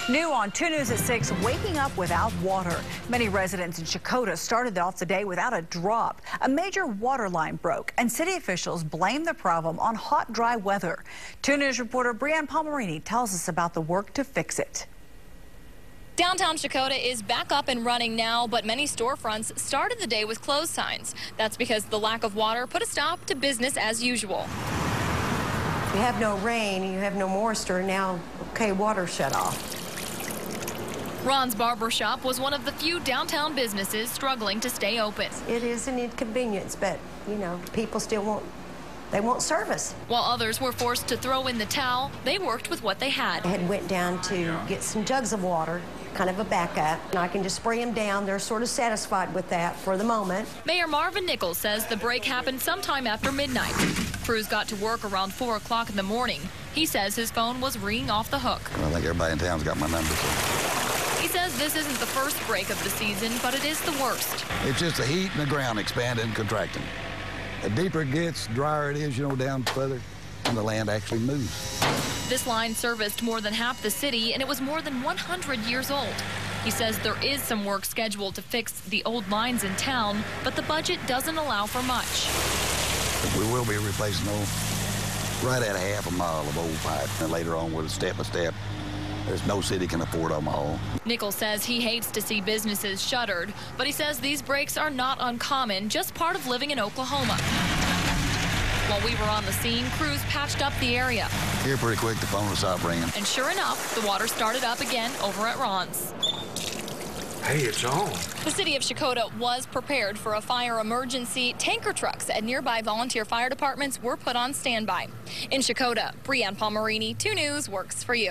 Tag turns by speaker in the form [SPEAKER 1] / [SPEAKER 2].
[SPEAKER 1] New on 2 News at 6, waking up without water. Many residents in Checotah started off the day without a drop. A major water line broke, and city officials blame the problem on hot, dry weather. 2 News reporter Brianne Palmerini tells us about the work to fix it.
[SPEAKER 2] Downtown Checotah is back up and running now, but many storefronts started the day with closed signs. That's because the lack of water put a stop to business as usual.
[SPEAKER 3] You have no rain, you have no moisture, now, okay, water shut off.
[SPEAKER 2] Ron's barber shop was one of the few downtown businesses struggling to stay open.
[SPEAKER 3] It is an inconvenience, but, you know, people still won't service.
[SPEAKER 2] While others were forced to throw in the towel, they worked with what they had.
[SPEAKER 3] I had went down to get some jugs of water, kind of a backup, and I can just spray them down. They're sort of satisfied with that for the moment.
[SPEAKER 2] Mayor Marvin Nichols says the break happened sometime after midnight. Crews got to work around 4 o'clock in the morning. He says his phone was ringing off the hook.
[SPEAKER 4] I think everybody in town's got my number. So.
[SPEAKER 2] He says this isn't the first break of the season, but it is the worst.
[SPEAKER 4] It's just the heat and the ground expanding and contracting. The deeper it gets, the drier it is, down further, and the land actually moves.
[SPEAKER 2] This line serviced more than half the city, and it was more than 100 years old. He says there is some work scheduled to fix the old lines in town, but the budget doesn't allow for much.
[SPEAKER 4] We will be replacing right at half a mile of old pipe, and later on with a step-by-step. There's no city can afford them all.
[SPEAKER 2] Nichols says he hates to see businesses shuttered, but he says these breaks are not uncommon, just part of living in Oklahoma. While we were on the scene, crews patched up the area.
[SPEAKER 4] Here pretty quick, the phone will stop ringing.
[SPEAKER 2] And sure enough, the water started up again over at Ron's.
[SPEAKER 5] Hey, it's on.
[SPEAKER 2] The city of Checotah was prepared for a fire emergency. Tanker trucks at nearby volunteer fire departments were put on standby. In Checotah, Brianne Palmerini, 2 News works for you.